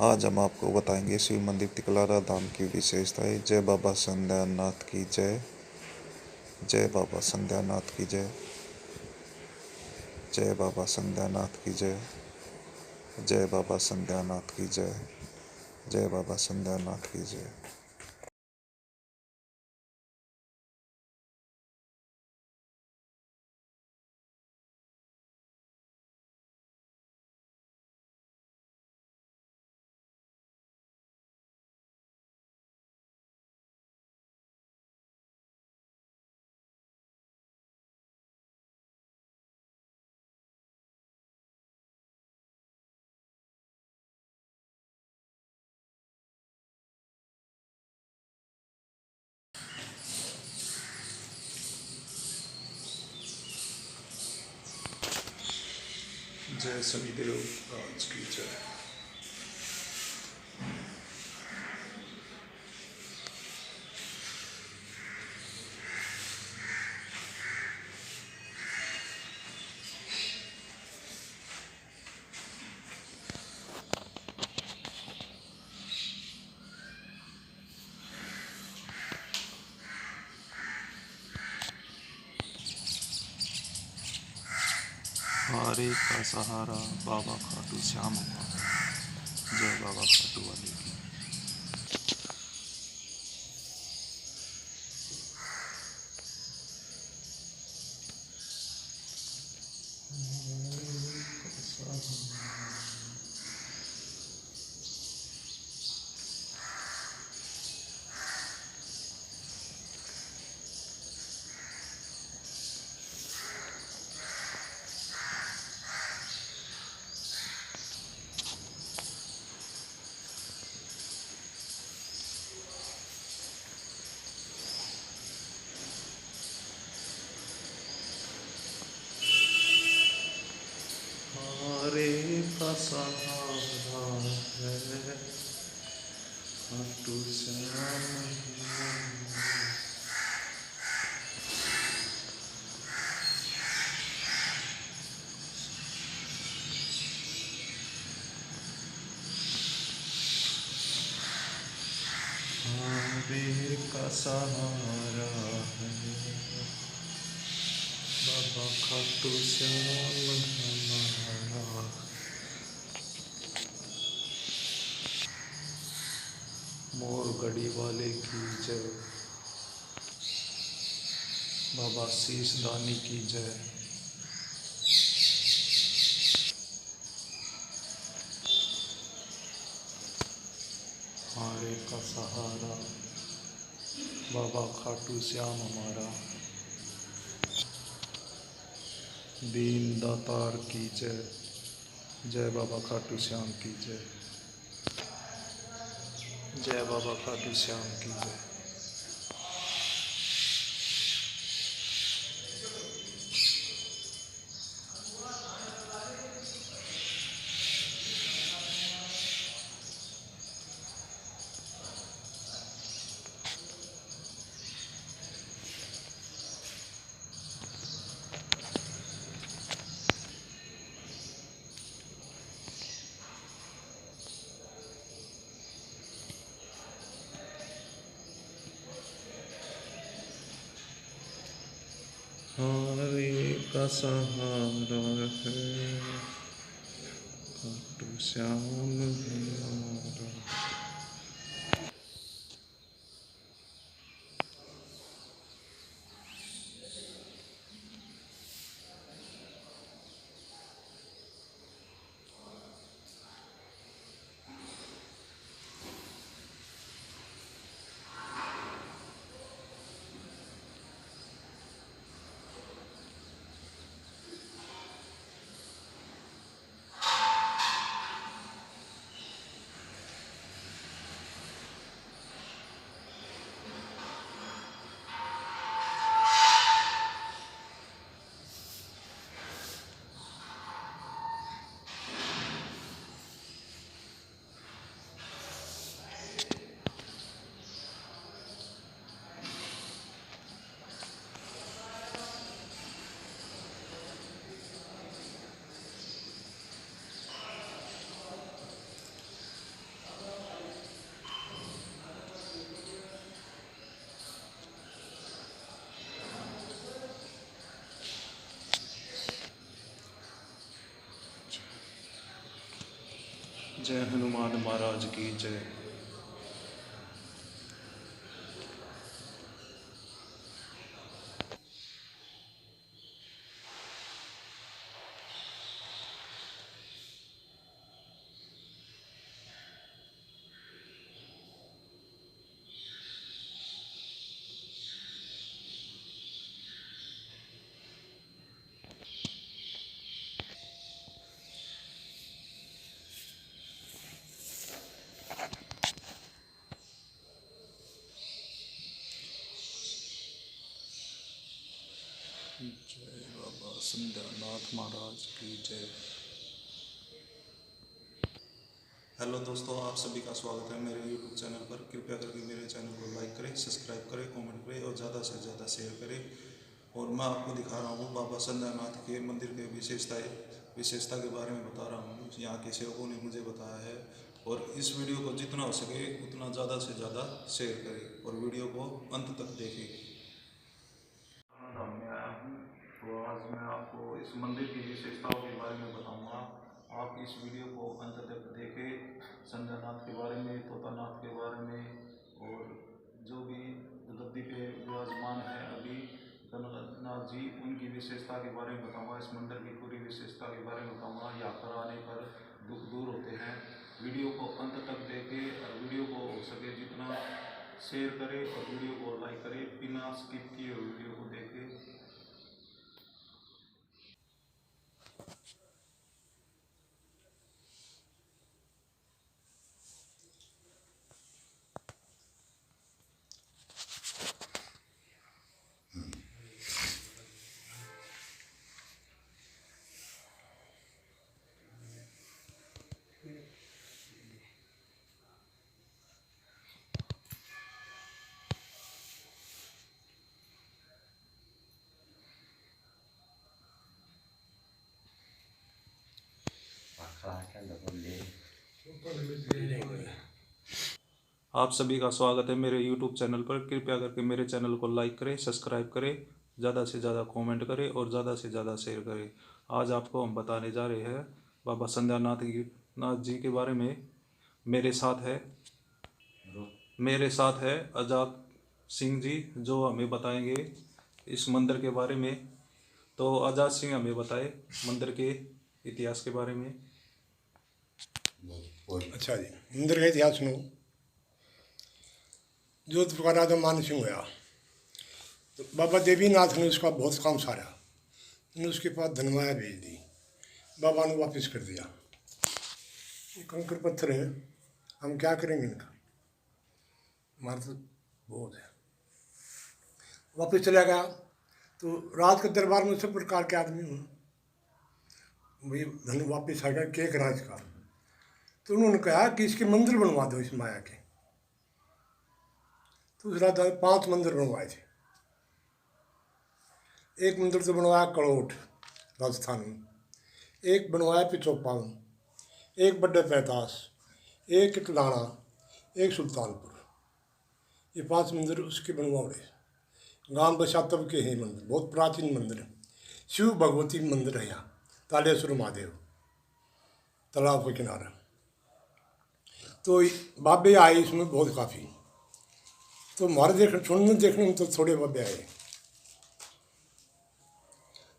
आज हम आपको बताएंगे शिव मंदिर तिकलारा धाम की विशेषताएं। जय बाबा संध्यानाथ की जय। जय बाबा संध्यानाथ की जय। जय बाबा संध्यानाथ की जय। जय बाबा संध्यानाथ की जय। जय बाबा संध्यानाथ की जय। जय शनिदेव राज की जय। हारे का सहारा बाबा खाटू श्याम हमारा। जय बाबा खाटू वाले की। हारे का सहारा है खाटू श्याम। हारे का सहारा है बाबा खाटू श्याम हमारा। मोर गढ़ी वाले की जय। बाबा शीश दानी की जय। हारे का सहारा बाबा खाटू श्याम हमारा। दीन दातार की जय। जय बाबा खाटू श्याम की जय। जय बाबा खाटू श्याम की जय। हारे का सहारा है खाटू श्याम हमारा। जय हनुमान महाराज की जय। जय बाबा संध्यानाथ महाराज की जय। हेलो दोस्तों, आप सभी का स्वागत है मेरे यूट्यूब चैनल पर। कृपया करके मेरे चैनल को लाइक करें, सब्सक्राइब करें, कमेंट करें और ज़्यादा से ज़्यादा शेयर करें। और मैं आपको दिखा रहा हूँ बाबा संध्यानाथ के मंदिर के विशेषता के बारे में बता रहा हूँ। यहाँ के सेवकों ने मुझे बताया है। और इस वीडियो को जितना हो सके उतना ज़्यादा से ज़्यादा शेयर करें और वीडियो को अंत तक देखें। धाम में आया हूँ, तो आज मैं आपको इस मंदिर की विशेषताओं के बारे में बताऊंगा। आप इस वीडियो को अंत तक देखें। संध्यानाथ के बारे में, तोतानाथ के बारे में, और जो भी गद्दी पे विराजमान है अभी गणनाथ जी, उनकी विशेषता के बारे में बताऊंगा। इस मंदिर की पूरी विशेषता के बारे में बताऊंगा। यहाँ पर आने पर दुख दूर होते हैं। वीडियो को अंत तक देखें और वीडियो को हो सके जितना शेयर करें और वीडियो को लाइक करें, बिना स्किप किए वीडियो को देखें। आप सभी का स्वागत है मेरे YouTube चैनल पर। कृपया करके मेरे चैनल को लाइक करें, सब्सक्राइब करें, ज़्यादा से ज़्यादा कमेंट करें और ज़्यादा से ज़्यादा शेयर करें। आज आपको हम बताने जा रहे हैं बाबा संध्यानाथ जी के बारे में। मेरे साथ है आजाद सिंह जी, जो हमें बताएंगे इस मंदिर के बारे में। तो आजाद सिंह हमें बताए मंदिर के इतिहास के बारे में। अच्छा जी, मंदिर का इतिहास सुनो। जोधपुर का राजा मान सिंह हुआ, तो बाबा देवीनाथ ने उसका बहुत काम सारा, ने उसके पास धनमाया भेज दी। बाबा ने वापस कर दिया। ये कंकड़ पत्थर है, हम क्या करेंगे इनका, हमारा तो बहुत है। वापस चला गया। तो राज के दरबार में सब प्रकार के आदमी हूँ, भाई धन वापस आ गया केक राज का। तो उन्होंने कहा कि इसके मंदिर बनवा दो इस माया के। तो उस राजा ने 5 मंदिर बनवाए थे। एक मंदिर तो बनवाया कड़ोट राजस्थान में, एक बनवाया पिछोपाल, एक बड्डे पैतास, एक किटलाना, एक सुल्तानपुर। ये 5 मंदिर उसके बनवाए। गांव बशातव के हैं मंदिर, बहुत प्राचीन मंदिर है। शिव भगवती मंदिर है यहाँ, तालेश्वर महादेव तालाब के किनारे। तो बाबे आए इसमें बहुत काफ़ी। तो हमारे देखने में तो थोड़े बाबे आए।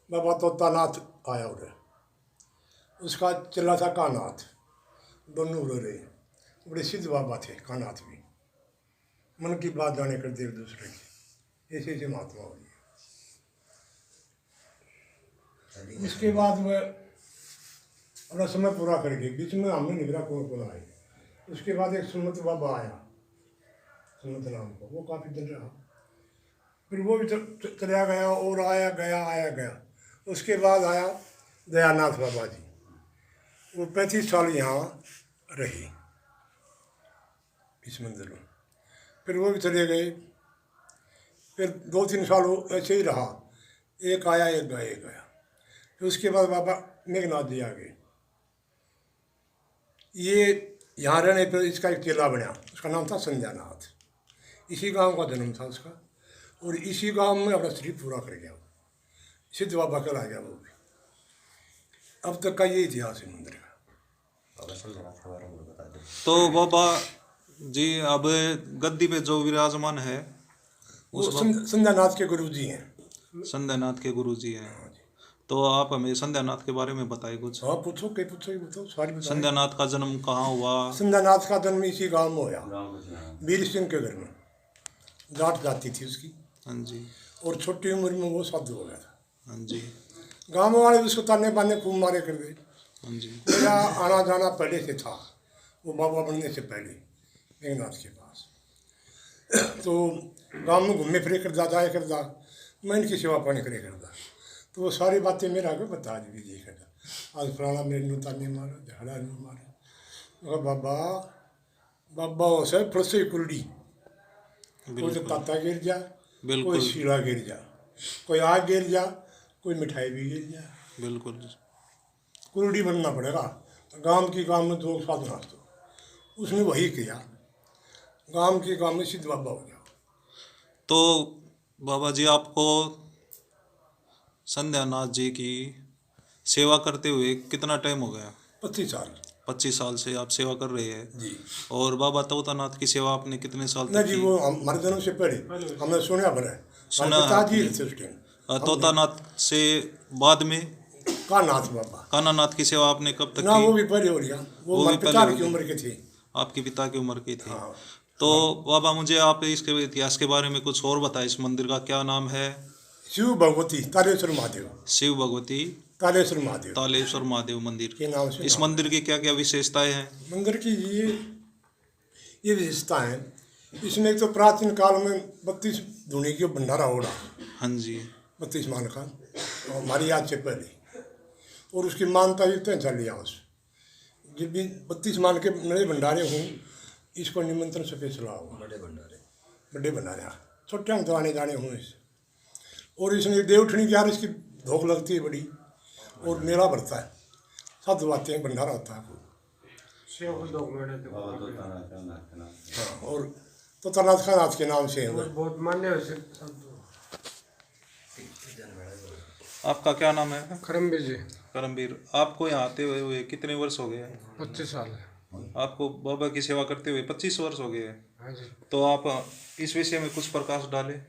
बाबा तोतानाथ आया उधर, उसका चला था कानाथ, दोनों उड़ रहे। बड़े सिद्ध बाबा थे कानाथ भी, मन की बात जाने कर दे दूसरे की, ऐसे ऐसे महात्मा हुए। उसके बाद वह अपना समय पूरा कर गए। बीच में हमने निगरा कौन आए। उसके बाद एक सुन्नत बाबा आया, सुन्नत नाम का, वो काफ़ी दिन रहा। फिर वो भी चला गया और आया गया। उसके बाद आया दयानाथ बाबा जी, वो 35 साल यहाँ रही इस मंदिर में। फिर वो भी चले गए। फिर 2-3 साल वो ऐसे ही रहा, एक आया एक गया। फिर उसके बाद बाबा मेघनाथ जी आ गए। ये यहाँ रहने पर इसका एक चेला बना, उसका नाम था संध्यानाथ। इसी गांव का जन्म था उसका, और इसी गांव में अपना शरीर पूरा कर गया। सिद्ध बाबा कहला गया वो भी। अब तक का ये इतिहास है मंदिर का। तो बाबा जी अब गद्दी पे जो विराजमान है वो संध्यानाथ के गुरु जी हैं। संध्यानाथ के गुरु जी हैं। तो आप हमें संध्यानाथ के बारे में बताइए कुछ। हाँ पूछो, कई पूछो, बताओ, सारी बताओ। संध्यानाथ का जन्म कहाँ हुआ? संध्यानाथ का जन्म इसी गांव में होया, वीर सिंह के घर में। जाट जाति थी उसकी, हाँ जी, और छोटी उम्र में वो साधु हो गया था। हाँ जी, गांव वाले उसको ताने बाने खूब मारे कर गए। हाँ जी, मेरा आना जाना पहले से था, वो बाबा बनने से पहले मेघनाथ के पास। तो गांव में घूमे फिरे करता, जाए करता, मैं इनकी सेवा पानी करे करता। तो वो सारी बातें मेरे आगे बता दी जी करता। आज फलाना मेरे नुता नहीं मारा, झगड़ा नहीं मारा। मगर बाबा बाबा हो सब फिर से कुलड़ी, कोई तो ताता गिर जा, कोई बिल्कुल, शीला गिर जा, कोई आग गिर जा, कोई मिठाई भी गिर जा। बिल्कुल। कुलड़ी बनना पड़ेगा। गांव की काम में दो साधना, तो उसने वही किया। गांव की काम में सिद्ध बाबा हो गया। तो बाबा जी आपको संध्यानाथ जी की सेवा करते हुए कितना टाइम हो गया? 25 साल 25 साल से आप सेवा कर रहे हैं। जी। और बाबा तोतानाथ की सेवा आपने कितने साल ना तक जी, की? वो हमारे जन्म से पहले हमने सुना बना है। सुना हमारे पिताजी आपने। थे उस टाइम। तोतानाथ से बाद में का नाथ बाबा, कानानाथ की सेवा आपने कब तक ना की? वो भी पहले हो गया। वो वो हमारे भी पहले पिता हो की गया। उम्र के थे। आपके पिता की उम्र की थी। हाँ। तो बाबा मुझे आप इसके इतिहास के बारे में कुछ और बताएं। इस मंदिर का क्या नाम है? शिव भगवती तालेश्वर महादेव, शिव भगवती तालेश्वर महादेव तालेश्वर महादेव मंदिर। के नाम से इस नाम मंदिर की क्या क्या विशेषताएं हैं? है। मंदिर की ये विशेषता है। इसमें एक तो प्राचीन काल में 32 धुनी की भंडारा ओढ़ा, हाँ जी, 32 मान का, और हमारी याद से पहले। और उसकी मानता युक्त है चल उस जब भी 32 मान के मेरे भंडारे हूँ, इसको निमंत्रण स्पेशल आओ। बड़े भंडारे, हाँ, छोटे हम तो आने जाने हूँ इस। और इसमें देवठनी की यार इसकी भूख लगती है बड़ी, और मेला भरता है, सब आते हैं, भंडारा होता है। हाँ, और तो तनाथ का नाथ के नाम से है। बहुत मान्य है। आपका क्या नाम है? करमबीर जी। करमवीर। आपको यहाँ आते हुए कितने वर्ष हो गए हैं? 25 साल है। आपको बाबा की सेवा करते हुए 25 वर्ष हो गए हैं। हाँ जी। तो आप इस विषय में कुछ प्रकाश डालें।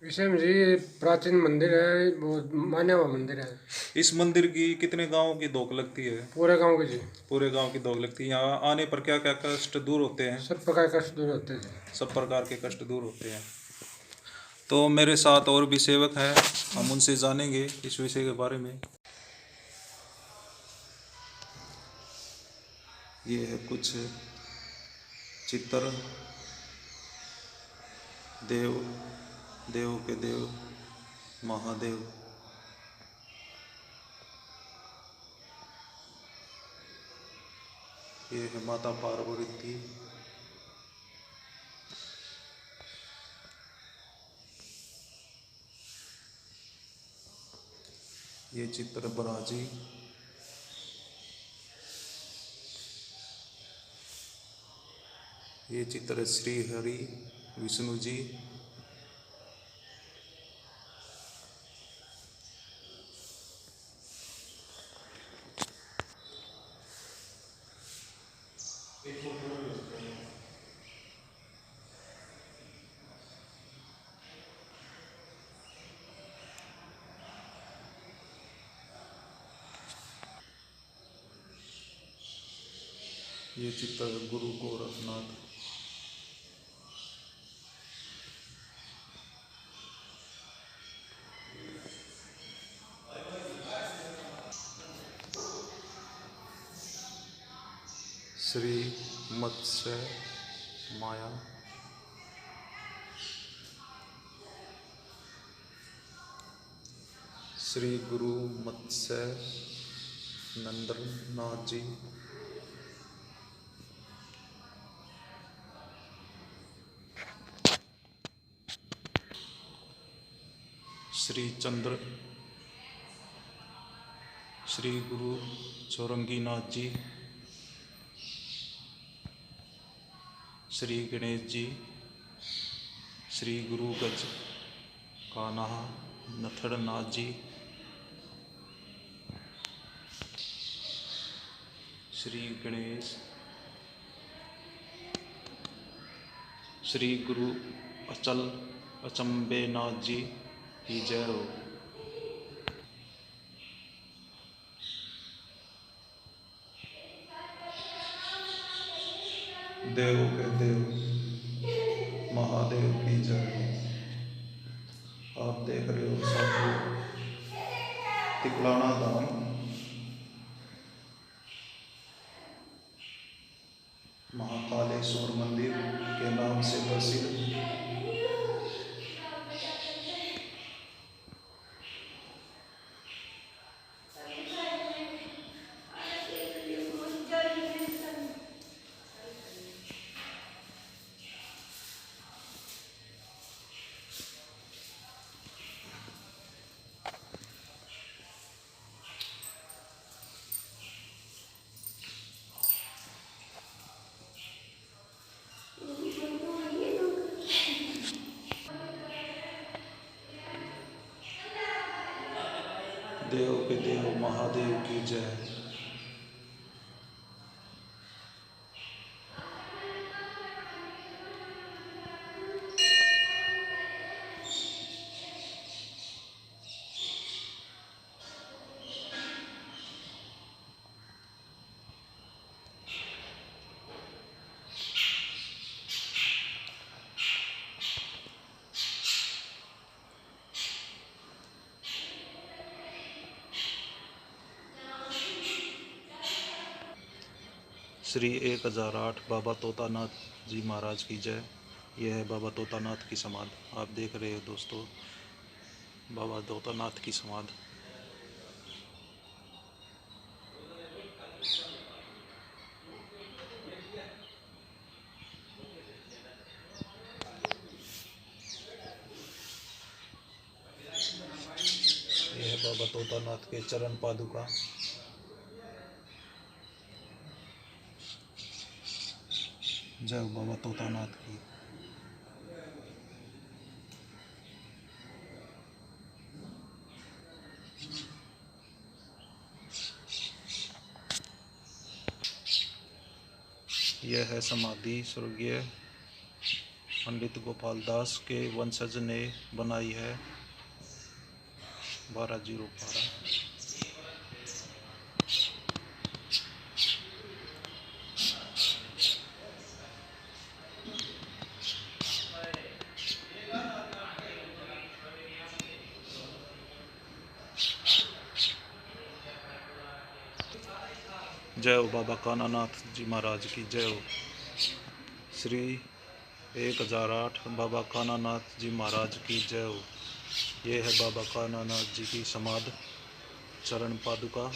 विषय में जी, ये प्राचीन मंदिर है, बहुत मान्य हुआ मंदिर है। इस मंदिर की कितने गांवों की धोख लगती है? पूरे गांव के जी। पूरे गांव की धोख लगती है। यहाँ आने पर क्या क्या कष्ट दूर होते हैं? सब प्रकार का कष्ट दूर होते हैं जी। सब प्रकार के कष्ट दूर होते हैं। तो मेरे साथ और भी सेवक हैं, हम उनसे जानेंगे इस विषय के बारे में। ये है कुछ चित्र देव देव के देव महादेव। ये है माता पार्वती। ये चित्र बराजी। ये चित्र श्री हरि विष्णु जी। ये चित्र गुरु गोरखनाथ। श्री मत्स्य माया। श्री गुरु मत्स्य नंदनाथ जी। श्री चंद्र श्री गुरु चौरंगीनाथ जी। श्री गणेश जी। श्री गुरु गज कान्हा नथड़नाथ जी। श्री गणेश, श्री गुरु अचल अचंबेनाथ जी की जय हो। देव के देव महादेव की जय हो। आप देख रहे हो साधु तिकलाना धाम, महाकालेश्वर मंदिर के नाम से प्रसिद्ध। देव के देव महादेव की जय। श्री 1008 बाबा तोतानाथ जी महाराज की जय। यह है बाबा तोतानाथ की समाधि। आप देख रहे हो दोस्तों बाबा तोतानाथ की समाधि। यह है बाबा तोतानाथ के चरण पादुका। जय हो बाबा तोतानाथ की। यह है समाधि स्वर्गीय पंडित गोपाल दास के वंशज ने बनाई है। 12/0/12। जय हो बाबा कानानाथ जी महाराज की जय हो। श्री 1008 बाबा कानानाथ जी महाराज की जय हो। ये है बाबा कानानाथ जी की समाधि चरण पादुका।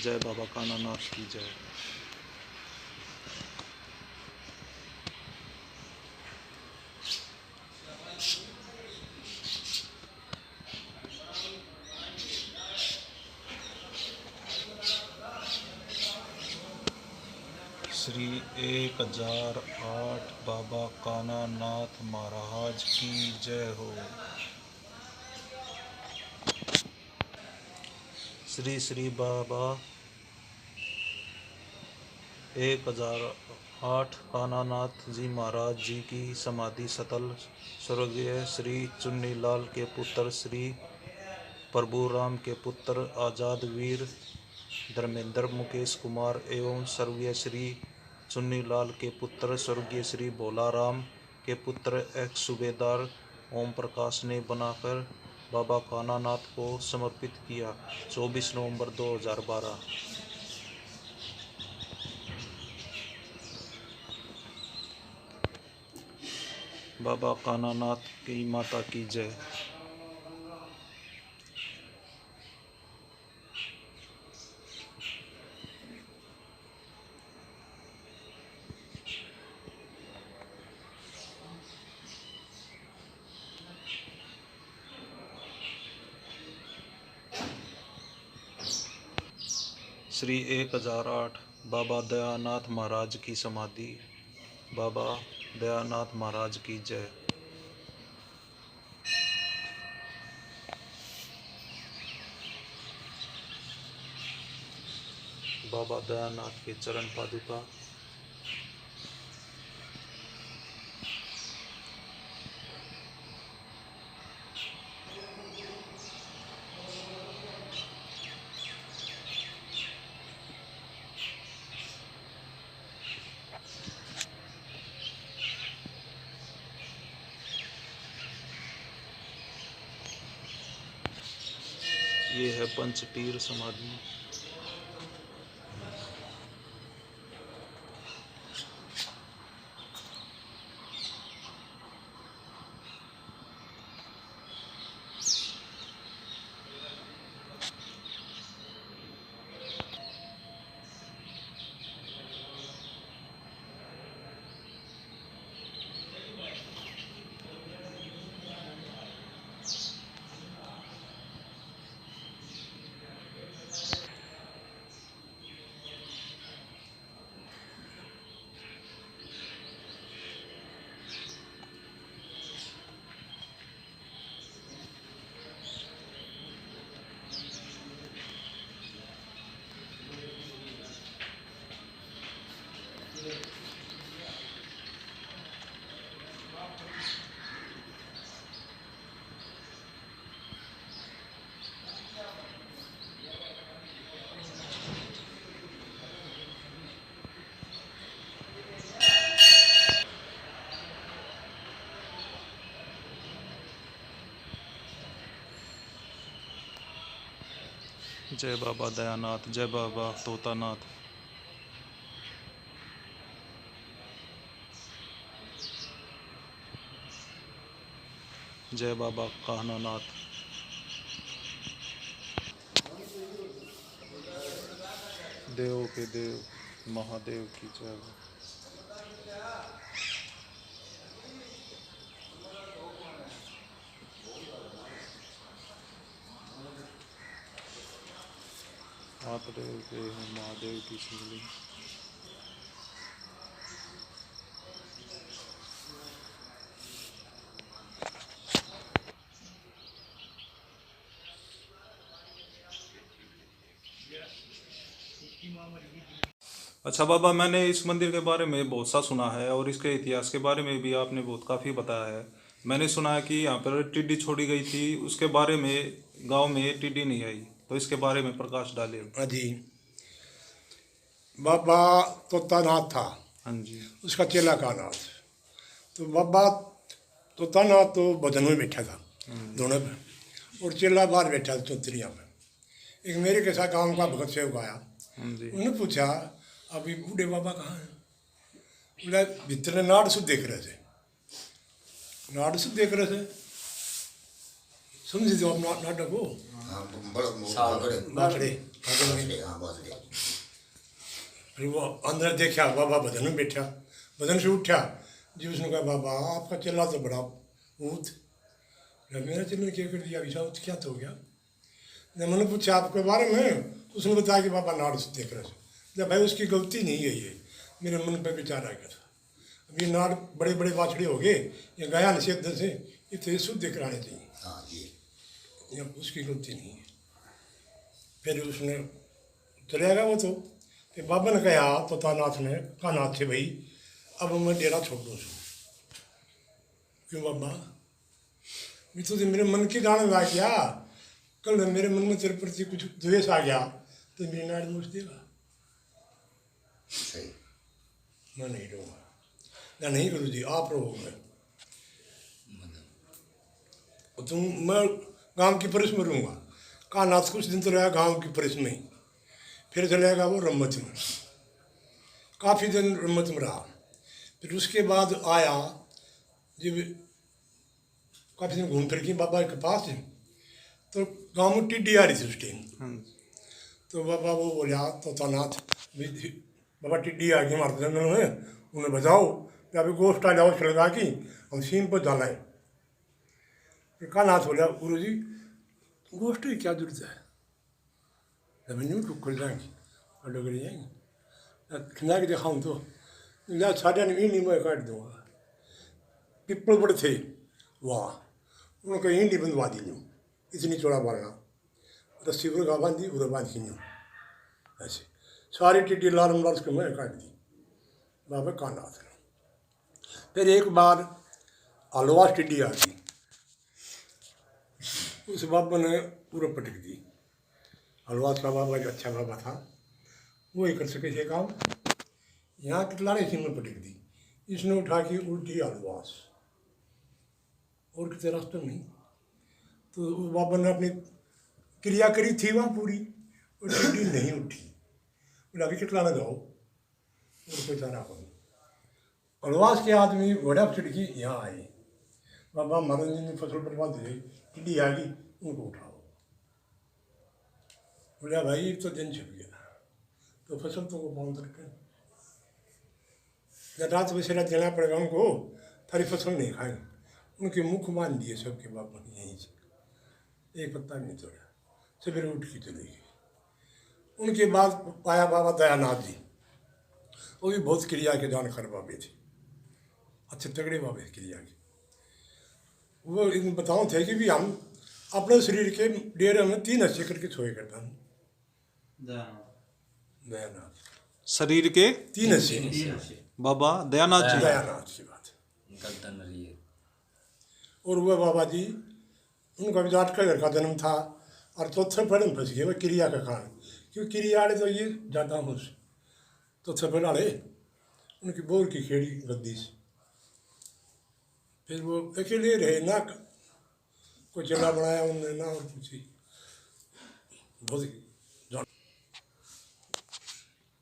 जय बाबा कानानाथ की जय। श्री 1008 बाबा कानानाथ महाराज की जय हो। श्री श्री बाबा 1008 कानानाथ जी महाराज जी की समाधि स्थल स्वर्गीय श्री चुन्नीलाल के पुत्र श्री प्रभुराम के पुत्र आजाद वीर धर्मेंद्र मुकेश कुमार एवं स्वर्गीय श्री चुन्नीलाल के पुत्र स्वर्गीय श्री भोलाराम के पुत्र एक्स सूबेदार ओम प्रकाश ने बनाकर बाबा कानानाथ को समर्पित किया। 24 नवंबर 2012। बाबा कानानाथ की माता की जय। श्री 1008 बाबा दयानाथ महाराज की समाधि। बाबा दयानाथ महाराज की जय। बाबा दयानाथ के चरण पादुका। ये है पंचतीर समाधि। जय बाबा दयानाथ, जय बाबा तोतानाथ। जय बाबा कान्हानाथ। देव के देव महादेव की जय। महादेव के महादेव की शिवलिंग। अच्छा बाबा, मैंने इस मंदिर के बारे में बहुत सा सुना है और इसके इतिहास के बारे में भी आपने बहुत काफ़ी बताया है। मैंने सुना है कि यहाँ पर टिड्डी छोड़ी गई थी, उसके बारे में गांव में टिड्डी नहीं आई, तो इसके बारे में प्रकाश डाले। हाँ जी। बाबा तोतानाथ था, हाँ जी। उसका चेला का नाथ। तो बाबा तोतानाथ तो बदन में बैठा था दोनों पे, और चेला बाहर बैठा था चौतरिया में। एक मेरे के साथ गाँव का भगत सेवक आया, हाँ जी। उन्होंने पूछा अभी बूढ़े बाबा कहाँ हैं? बोला भीतर नाड़ सुध देख रहे थे। नाड़ सुध देख रहे थे, समझे जो आप नाटक हो बाखड़े। फिर वो अंदर देखा बाबा बदन में बैठा, बदन से उठा जी। उसने कहा बाबा आपका चेला तो बड़ा ऊत। मेरा चेला ने क्या कर दिया? ऐसा ऊत क्या तो हो गया? जब मैंने पूछा आपके बारे में, उसने बताया कि बाबा नाड़ सुध देख रहे थे। जब भाई उसकी गलती नहीं है, ये मेरे मन पर विचार आ गया था। अब ये नाड़ बड़े बड़े बाछड़े हो गए, ये गया निषेध से, ये तो शुद्ध कराने चाहिए, ये उसकी गलती नहीं है। फिर उसने चलेगा वो तो। फिर बाबा ने कहा तोतानाथ ने कहा नाथ थे भाई अब मैं डेरा छोड़ दूँ। क्यों बाबा? मैं तो मेरे मन की गाने आ गया, कल मेरे मन में तेरे प्रति कुछ द्वेष आ गया तो मेरी नाड़ दोष देगा। सही। मैं नहीं रहूँगा। ना नहीं गुरु जी आप रहोगे, तुम मैं गांव की परिस में रहूँगा। कहा नाथ कुछ दिन तो रहा गांव की परिस में ही, फिर चलेगा वो रम्मत में। काफ़ी दिन रम्मत में रहा। फिर उसके बाद आया जब काफ़ी दिन घूम फिर के बाबा के पास, तो गांव में टिड्डी आ रही थी उस टाइम। तो बाबा वो बोला तोतानाथ बाबा टिड्डी आ गई हमारे जंगल में, उन्हें बताओ कि अभी गोश्त आ जाओ श्रृंगा की, हम सीम पर डालाएं। फिर कहा नाथ बोला गुरु जी गोश्त की क्या जरूरत है, जब न्यू टुक कर जाएंगी और डोगरी जाएंगी खिला के दिखाऊँ तो या साढ़े नहीं मैं काट दूँगा। पिपल बड़े थे वहाँ, उन्होंने कहीं ईंडी बंधवा दी न्यू, इतनी चौड़ा बालना, रस्सी उड़ बांधी उड़ बांध की न्यू ऐसे। सारी टिड्डी लाल मलाल उसके मुँह काट दी बाबा कानाथ ने। फिर एक बार हलवास टिड्डी आ गई, उस बाबा ने पूरा पटक दी। हलवास का बाबा जो अच्छा बाबा था वो ही कर सके थे काम, यहाँ कितलाने सिंह में पटक दी। इसने उठा के उल्टी हलवास और किसी रास्ते नहीं। तो उस बाबा ने अपनी क्रिया करी थी वहाँ पूरी, और टिड्डी नहीं उठी। बोला अभी कितलाना जाओ और कोई चारा हो। हलवास के आदमी घोड़ा पर चढ़ के यहाँ आए, बाबा महाराज जी ने फसल बर्बाद हो गई, टिड्डी आ गई, उनको उठाओ। बोला भाई तो दिन छप गया, तो फसल तो को बांध रखे, जब रात बसेरा देना पड़ेगा उनको, थारी फसल नहीं खाएंगे। उनके मुख मान दिए सबके बाबा ने यहीं से, एक पत्ता भी नहीं तोड़ा। सवेरे उठ के चले गए। उनके बाद पाया बाबा दयानाथ जी, वो भी बहुत क्रिया के जानकार बाबे थे, अच्छे तगड़े बाबे क्रिया के। वो इन बताओ थे कि भी हम अपने शरीर के डेरे में 3 हिस्से करके सोए करता हूँ। दयानाथ शरीर के 3 हिस्से बाबा दयानाथ जी। दयानाथ की बात। और वह बाबा जी, उनका भी जाट का घर का जन्म था, और चौथे पहले में फंस गए वो क्रिया का कारण, क्योंकि क्रिया वाले तो ये ज़्यादा हूँ चौथे पहले वाले उनकी बोर की खेड़ी गद्दी से। फिर वो अकेले रहे ना, कोई चला बनाया उन्होंने ना और कुछ ही। बहुत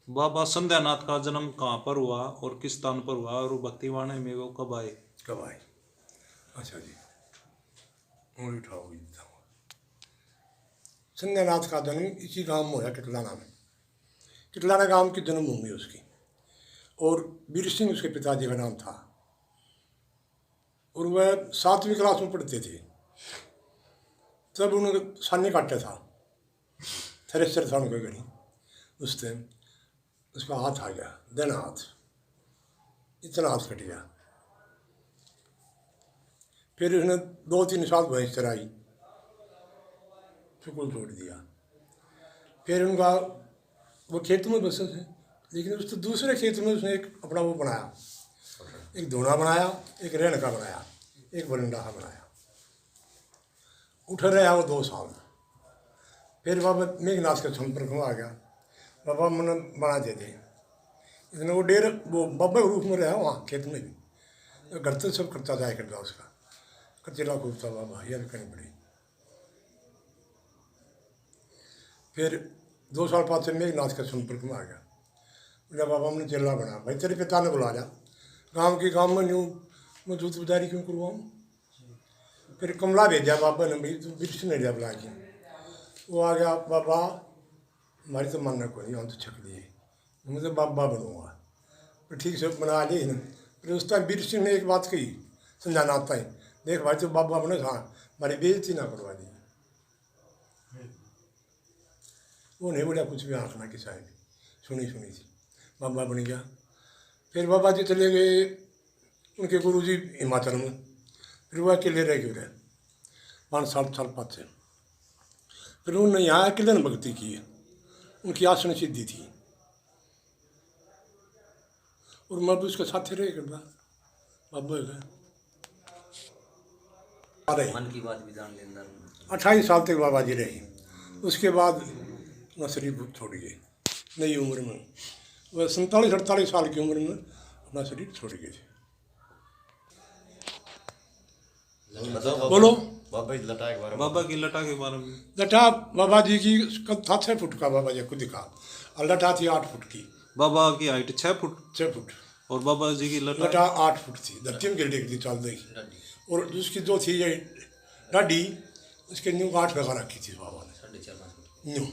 बाबा संध्यानाथ का जन्म कहाँ पर हुआ और किस स्थान पर हुआ, और भक्तिवाणी में वो कब आए? कब आए? अच्छा जी, उंगली उठाओ। संध्यानाथ का जन्म इसी गांव में हुआ, कितलाना में। कितलाना गांव की जन्मभूमि उसकी, और वीर सिंह उसके पिताजी का नाम था। और वह 7वीं क्लास में पढ़ते थे तब उन्होंने सामने काटा था, थ्रेसर था उनके घड़ी। उस टाइम उसका हाथ आ गया, देना हाथ, इतना हाथ कट गया। फिर उसने 2-3 साल भैंस चराई, स्कूल छोड़ दिया। फिर उनका वो खेत में बसे थे, लेकिन उस तो दूसरे खेत में उसने एक अपना वो बनाया, एक धोना बनाया, एक रेण का बनाया, एक बरंडा बनाया। उठ रहा वो 2 साल। फिर बाबा मेघनाथ के संपर्क में आ गया, बाबा मन बना दे दे। इसने वो डेर वो बाबा के रूप में रहा वहाँ खेत में भी, घर तो सब खर्चा जाया करता उसका, कचेला खूब था बाबा, यार करनी पड़ी। फिर 2 साल बाद से मेघनाथ के संपर्क में आ गया। बोला बाबा हमने चेला बना, भाई तेरे पिता ने बुला लिया, गाँव में न्यू मैं दूध बुदारी क्यों करवाऊँ। फिर कमला भेजा बाबा ने, भाई तू बिरस ने लिया बुला के। वो आ गया, बाबा हमारी तो मानना कोई नहीं, हम तो छक लिए, मैं तो बाबा बनूँगा। फिर ठीक से बना ली ना। फिर उस टाइम वीर सिंह ने एक बात कही संध्यानाथ ताई, देख भाई तो बाबा बने, हाँ हमारी बेइज्जती ना करवा दी। वो नहीं बोला कुछ भी, आँख ना किसा भी सुनी थी, बाबा बन गया। फिर बाबा जी चले गए उनके गुरुजी हिमाचल में। फिर वो अकेले रह गए 5-7 साल बाद से। फिर उन्होंने यहाँ अकेले ने भक्ति की है, उनकी आसन सिद्धि थी, और मैं भी उसके साथ ही रह करता बाबा का। मन की बात विधान लेना 28 साल तक बाबा जी रहे। उसके बाद अपना शरीर छोड़ गए, नई उम्र में, वह 47-48 साल की उम्र में अपना शरीर छोड़ गए थे। बोलो बाबा की लटा के बारे में। बाबा की लटा के बारे में। लटा बाबा जी की कद था 6 फुट का, बाबा जी खुद का, और लटा थी 8 फुट की। बाबा की हाइट 6 फुट 6 फुट और बाबा जी की लटा 8 फुट थी, धरती में गिर थी चाल दी। और उसकी जो थी ये डाडी, उसके न्यू 8 लगा रखी थी बाबा ने, 4.5 न्यू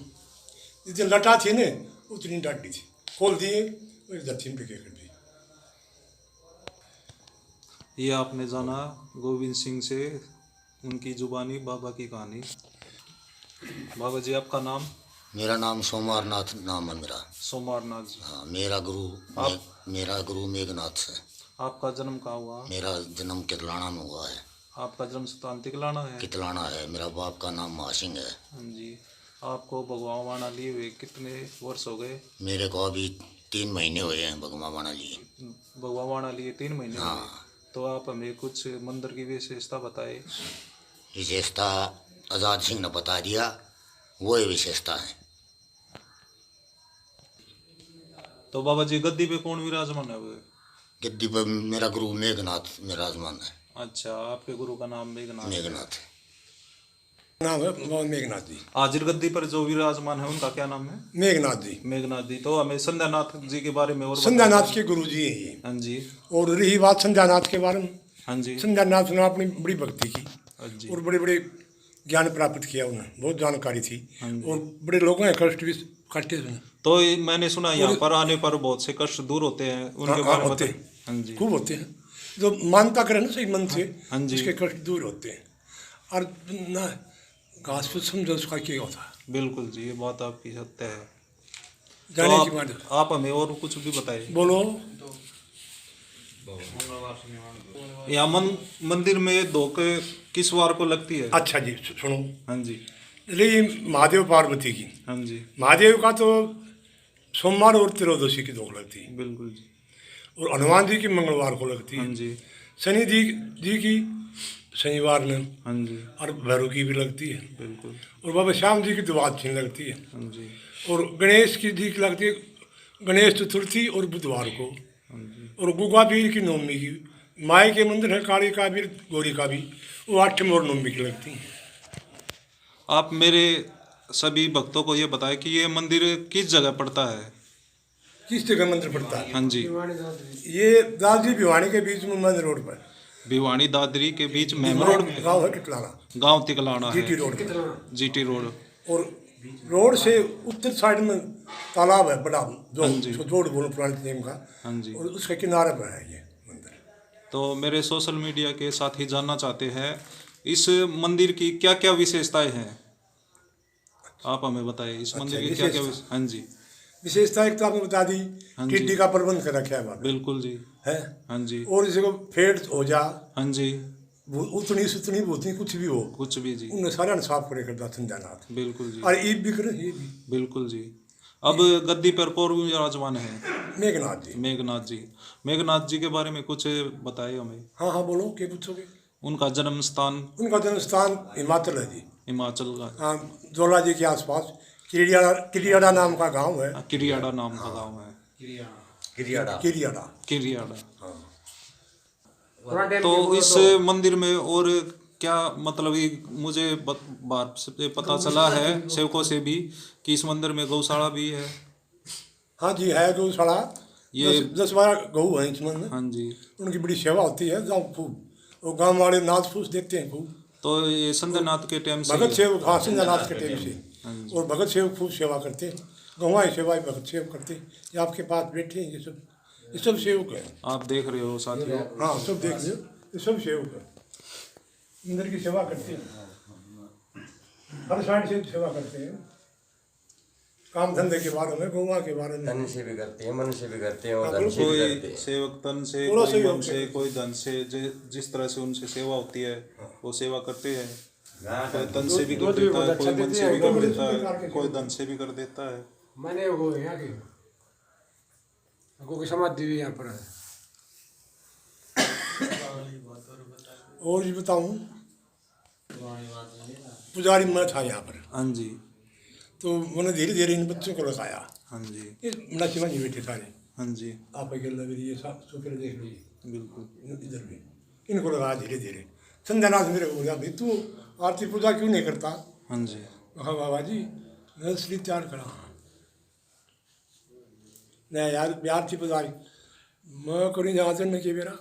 जितनी लटा थी ने उतनी डाडी थी, खोल दिए और धरती में टिके कर दी। ये आपने जाना गोविंद सिंह से उनकी जुबानी बाबा की कहानी। बाबा जी आपका नाम? मेरा नाम सोमवारनाथ नाम है मेरा। सोमवारनाथ जी। हाँ, मेरा गुरु मेघनाथ है। आपका जन्म कहाँ हुआ? मेरा जन्म कितलाना में हुआ है। आपका जन्म स्थान तिकलाना है? कितलाना है। मेरा बाप का नाम महासिंह है। हाँ जी। आपको भगवान वाणा लिए हुए कितने वर्ष हो गए? मेरे को अभी 3 महीने हुए हैं भगवा बाणा लिए। भगवान वाणा लिए 3 महीने हो हाँ। गए। तो आप हमें कुछ मंदिर की विशेषता बताए। विशेषता आज़ाद सिंह ने बता दिया, वो ही विशेषता है। तो बाबा जी गद्दी पे कौन विराजमान है हुए? गद्दी पर मेरा गुरु मेघनाथ विराजमान है। अच्छा, आपके गुरु का नाम मेघनाथ है। मेघनाथ नाम है मोहन मेघनाथ जी। हाजिर गद्दी पर जो विराजमान है उनका क्या नाम है? मेघनाथ जी। मेघनाथ जी। तो हमें संध्यानाथ जी के बारे में और संध्यानाथ के गुरु जी हैं ये। हाँ जी। और रही बात संध्यानाथ के बारे में, हाँ जी। संध्यानाथ ने अपनी बड़ी भक्ति की हाँ जी। और बड़े बड़े ज्ञान प्राप्त किया उन्हें, बहुत जानकारी थी हाँ जी। और बड़े लोगों के कष्ट भी काटे उन्हें। तो मैंने सुना यहाँ पर आने पर बहुत से कष्ट दूर होते हैं, उनके बारे में होते बताइए। हाँ जी। खूब होते हैं, जो मानता करे ना सही मन से, हाँ जी। उसके कष्ट दूर होते हैं। और ना घास फूस समझो उसका क्या होता है। बिल्कुल जी, ये बात आपकी सत्य है। जाने तो की बात आप हमें और कुछ भी बताइए। बोलो। यहाँ मंदिर में धोख किस वार को लगती है? अच्छा जी सुनो, हाँ जी। रही महादेव पार्वती की, हाँ जी। महादेव का तो सोमवार और त्रयोदशी की धोख लगती है, बिल्कुल जी। और हनुमान जी की मंगलवार को लगती हाँ है, जी। शनि जी की शनिवार में, हाँ जी। और भैरव की भी लगती है, बिल्कुल। और बाबा श्याम जी की द्वादशी लगती है, हाँ जी। और गणेश की जी की लगती है गणेश चतुर्थी और बुधवार को, हाँ जी। और गुगा पीर की नवमी की। माई के मंदिर है काली का भी गौरी का भी, वो 8 और नवमी की लगती है। आप मेरे सभी भक्तों को ये बताएं कि ये मंदिर किस जगह पड़ता है? किस जगह मंदिर पड़ता है? हाँ जी। ये दादी भिवानी के बीच में मंदिर रोड पर, भिवानी दादरी के बीच मेम रोड गाँव है टिकलाना, गांव तिकलाना है। जीटी रोड पर। GT road. और रोड से उत्तर साइड में तालाब है बड़ा, जो हाँ जी। उसको जोड़ बोलो पुराने टाइम का, हाँ जी। और उसके किनारे पर है ये मंदिर। तो मेरे सोशल मीडिया के साथी जानना चाहते हैं इस मंदिर की क्या क्या विशेषताएं हैं, आप हमें बताइए इस मंदिर की क्या क्या विशेषता? हाँ जी। विशेषता एक तो आपने बता दी, हाँ जी। टिड्डी का प्रबंध कर रखा है वहाँ पे, बिल्कुल जी। है। हाँ जी। और जैसे को फेड हो जा, हाँ जी। उतनी सुतनी भूतनी कुछ भी हो, कुछ भी जी। उन्हें सारा साफ करे करता संध्यानाथ। बिल्कुल जी। और ईद भी करे, ये भी बिल्कुल जी। अब गद्दी पर कौन विराजमान है? मेघनाथ जी। मेघनाथ जी। मेघनाथ जी के बारे में कुछ बताइए हमें। हाँ हाँ बोलो, क्या पूछोगे? उनका जन्म स्थान? उनका जन्म स्थान हिमाचल है जी। हिमाचल का हाँ, ज्वाला जी के आसपास किरियाड़ा नाम का गांव है। किरियाड़ा नाम का गांव है। किरियाड़ा। किरियाड़ा। किरियाड़ा। पुराने तो इस मंदिर में और क्या मतलब ये मुझे बात से पता चला है सेवकों से भी कि इस मंदिर में गौशाला भी है। हाँ जी है गौशाला, ये 10-12 गऊ हैं इसमें। हाँ जी। उनकी बड़ी सेवा होती है, जाओ खूब, और गांव वाले नाच फूस देखते हैं खूब। तो ये संध्यानाथ के टाइम से भगत सेवक, हाँ संध्यानाथ के टाइम से, हाँ जी। और भगत सेवक खूब सेवा करते हैं, गौवा सेवा भगत सेवक करते हैं। ये आपके पास बैठे हैं, ये सब सेवक हैं। आप देख रहे हो साथियों। हाँ सब देख लो, ये सब सेवक है, अंदर की सेवा करते हैं, हर साइड से सेवा करते हैं, काम धंधे के बारे में, गौवा के बारे में। तन से भी करते हैं, मन से भी करते हैं, और हाँ, धन से भी कोई करते हैं। सेवक तन से, थोड़ा कोई सा मन ही से, कोई धन से, जिस तरह से उनसे सेवा होती है वो सेवा करते हैं। कोई तन से भी कर देता है, कोई मन से भी कर देता है, कोई धन से भी कर देता है। मैंने वो यहाँ की की समाधि भी यहाँ पर है। और भी बताऊँ, पुजारी मैं था यहाँ पर, हाँ जी। तो मैंने धीरे धीरे इन बच्चों को लगाया। हाँ जी। ये नसीमा जी बैठे सारे, हाँ जी। आप अकेले भी ये सब सोफे देख लीजिए, बिल्कुल। इधर भी इनको लगाया धीरे धीरे। संध्यानाथ मेरे को बोला, भाई तू आरती पूजा क्यों नहीं करता? हाँ जी। हाँ बाबा जी मैं इसलिए तैयार करा, नहीं यार आरती पुजारी मैं करी जहाँ से नहीं मेरा,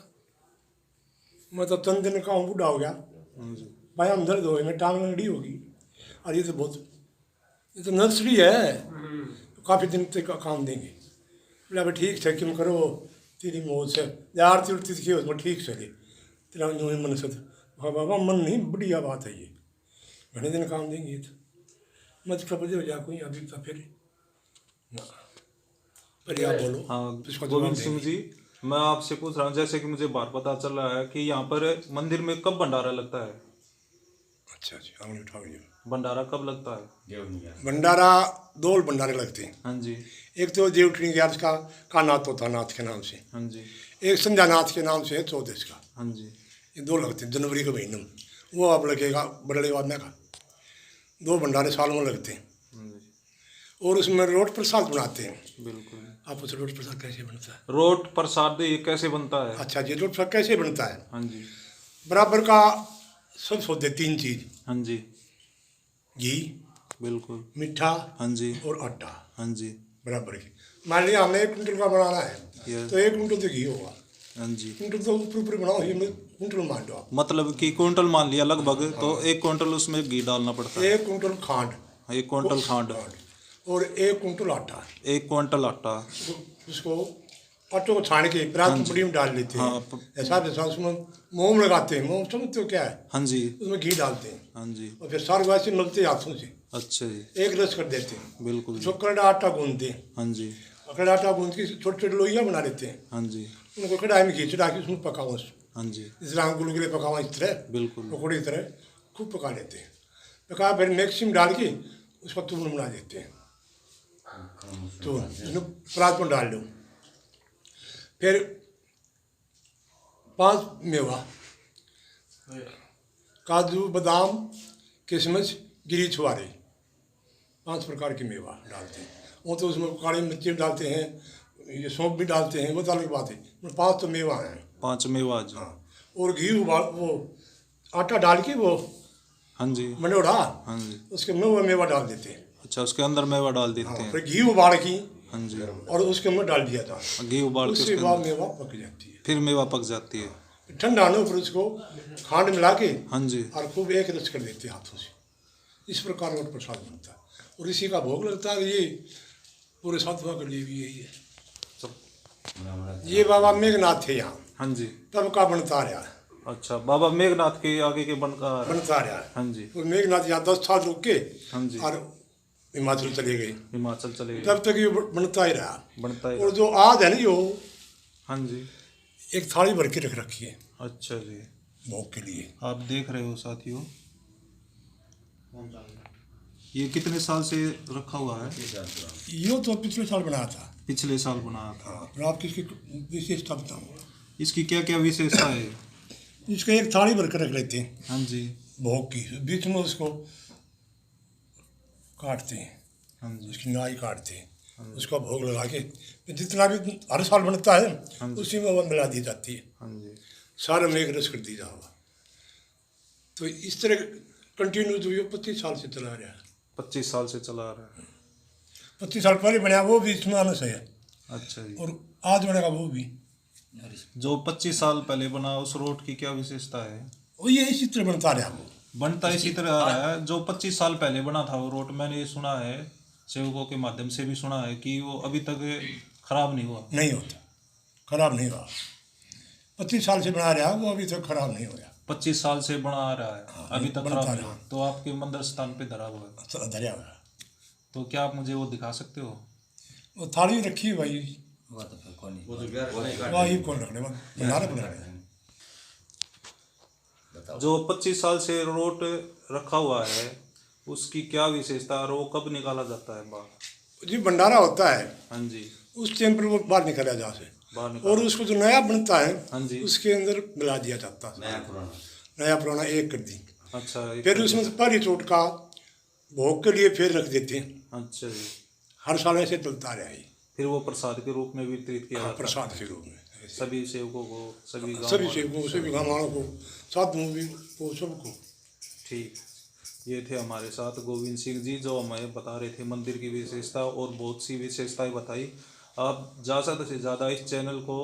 मैं तो तन दिन का हूँ, बूढ़ा हो गया, हाँ जी। भाई हम दर्द हो गए, टांग लंगड़ी होगी, और ये तो बहुत, ये तो नर्सरी है, तो काफ़ी दिन तक काम देंगे। बोला भाई ठीक है, क्यों करो तेरी मौज से, आरती उड़ती थी उसमें ठीक चले तेरा जो मन से। हाँ बाबा मन नहीं, बढ़िया बात है ये, घने दिन काम देंगे। तो मत कब हो जा कोई अभी तो फिर ना, पर आप बोलो। हाँ इसका गोविंद जवाब सिंह जी, मैं आपसे पूछ रहा हूँ, जैसे कि मुझे बाहर पता चल रहा है कि यहाँ पर मंदिर में कब भंडारा लगता है? अच्छा जी, आंगली उठाओ ये। भंडारा कब लगता है? भंडारा 2 भंडारे लगते हैं। हाँ जी। एक तो देवठनी ग्यारस का कानाथ होता नाथ के नाम से, हाँ जी। एक संध्यानाथ के नाम से है चौदस का। हाँ जी। ये 2 लगते हैं जनवरी के महीने में। वो अब लगेगा बड़े वादने का। 2 भंडारे साल में लगते हैं। हाँ जी। और उसमें रोट प्रसाद बनाते हैं। बिल्कुल। आप उस रोट प्रसाद कैसे बनता है? रोट प्रसाद ये कैसे बनता है? अच्छा जी, रोट प्रसाद कैसे बनता है? हाँ जी। बराबर का सब सौदे 3 चीज, हाँ जी। घी, बिल्कुल। मीठा हाँ जी। और आटा हाँ जी। बराबर की। मान लिया हमें 1 कुंटल का बनाना है Yes. तो 1 कुंटल तो घी होगा। हाँ जी। कुंटल तो ऊपर बनाओ, ये कुंटल मान लो आप। मतलब कि क्विंटल मान लिया लगभग, तो 1 क्विंटल उसमें घी डालना पड़ता है। 1 कुंटल खांड 1 क्विंटल खांड, और 1 कुंटल आटा। 1 क्विंटल आटा। उसको आटे को छान के प्रात में बड़ी में डाल लेते हाँ, हैं। ऐसा जैसा उसमें मोम लगाते हैं। मोम समझते हो क्या है? हाँ जी। उसमें घी डालते हैं हाँ जी। और फिर सारे वैसे मलते हैं हाथों से, अच्छा जी। एक रस कर देते हैं। बिल्कुल जी। उसको कड़ा आटा गूंदते हैं। हाँ जी। कड़ा आटा गूंद के छोटे छोटे लोइयाँ बना लेते हैं। हाँ जी। उनको कढ़ाई में घी चढ़ा के उसमें पकाओ। हाँ जी। इस तरह हम गुलगुले पकाओ, इस तरह बिल्कुल। पकौड़े की तरह खूब पका लेते हैं। पका फिर मिक्सी डाल के उसका तून बना देते हैं। तो उसमें परात में डाल लो। फिर 5 मेवा, काजू, बादाम, किशमिश, गिरी छुआरे, 5 प्रकार की मेवा डालते हैं। वो तो उसमें काली मिर्ची डालते हैं, ये सौंफ भी डालते हैं, वो तो अलग बात है। 5 तो मेवा हैं। 5 मेवा जी। हाँ, और घी उबाल, वो आटा डाल के वो हाँ जी। मनोड़ा, हाँ जी। उसके में वो मेवा डाल देते हैं। अच्छा, उसके अंदर मेवा डाल देते हाँ, हैं। फिर घी उबाल की हाँ जी। और उसके में डाल दिया था। घी उबाल के उसके उसके बाद अंदर मेवा पक जाती है। फिर मेवा पक जाती है। ठंडा होने पर उसको खांड मिला के हाँ जी। और खूब एक रस कर देते हैं हाथों से। इस प्रकार का प्रसाद बनता है और इसी का भोग लगता है। ये पूरे सातवां के लिए भी यही है। ये बाबा मेघनाथ थे यहाँ, हाँ जी। तब का बनता रहा है। अच्छा, बाबा मेघनाथ के आगे के बनकर। बनता रहा है। हाँ जी। और मेघनाथ यहाँ 10 साल रुक के हाँ जी। और हिमाचल चले गए। हिमाचल चले गए। तब तक ये बनता ही रहा। बनता ही और जो आज है ना, जो हाँ जी। एक थाली भर के रख रखी है अच्छा जी। भोग के लिए। आप देख रहे हो साथियों, ये कितने साल से रखा हुआ है? यो तो पिछले साल बनाया था। पिछले साल बनाया था। हाँ, और आप किसकी विशेषता बताऊँ? इसकी क्या क्या विशेषता है? इसका एक थाली भर कर रख लेते हैं हाँ जी। भोग की, बीच में उसको काटते हैं, हाँ जी। उसकी नाई काटते हैं, उसका भोग लगा के जितना भी हर साल बनता है उसी में वो मिला दी जाती है। हाँ जी। सारा में एक रस कर दी जाओगा। तो इस तरह कंटिन्यू जो ये 25 साल से चला रहा है। 25 साल से चला रहा है। 25 साल पहले बनाया वो भी इसमें आना है, अच्छा जी। और आज बनेगा वो भी। जो 25 साल पहले बना, उस रोट की क्या विशेषता है? वो ये इसी तरह बनता रहा वो। बनता इसी तरह आ रहा है। जो 25 साल पहले बना था वो रोट, मैंने ये सुना है, सेवकों के माध्यम से भी सुना है कि वो अभी तक खराब नहीं हुआ। नहीं होता, खराब नहीं हुआ। 25 साल से बना रहा वो अभी तक खराब नहीं हुआ। 25 साल से बना आ रहा है, अभी तक बनता खराब नहीं रहा। हुआ। तो आपके मंदिर स्थान पे धरा हुआ है, धरिया हुआ। तो क्या आप मुझे वो दिखा सकते हो? वो थाली रखी है भाई, वही कौन रखने बना रहे। जो 25 साल से रोट रखा हुआ है, उसकी क्या विशेषता है और वो कब निकाला जाता है बाहर? जी भंडारा होता है, हाँ जी। उस टाइम पर वो बाहर निकाला जा से, बाहर निकाला। और उसको जो नया बनता है हाँ जी। उसके अंदर मिला दिया जाता है। नया पुराना एक कर दी। अच्छा। फिर उसमें से पहली चोट का भोग के लिए फिर रख देते हैं। अच्छा जी। हर साल ऐसे चलता रहा है। फिर वो प्रसाद के रूप में वितरित किया जाता है प्रसाद के रूप में सभी सेवकों को, सभी गाँव सभी वालों सेवकों, सभी गाँव वालों को, साधुओं भी को, सबको। ठीक। ये थे हमारे साथ गोविंद सिंह जी, जो हमें बता रहे थे मंदिर की विशेषता और बहुत सी विशेषताएं बताई। आप ज़्यादा से ज़्यादा इस चैनल को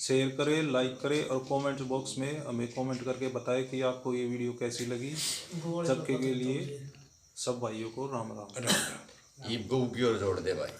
शेयर करें, लाइक करें और कमेंट बॉक्स में हमें कमेंट करके बताएं कि आपको ये वीडियो कैसी लगी। सबके के लिए सब भाइयों को राम राम। ये गौ की ओर जोड़ दे भाई।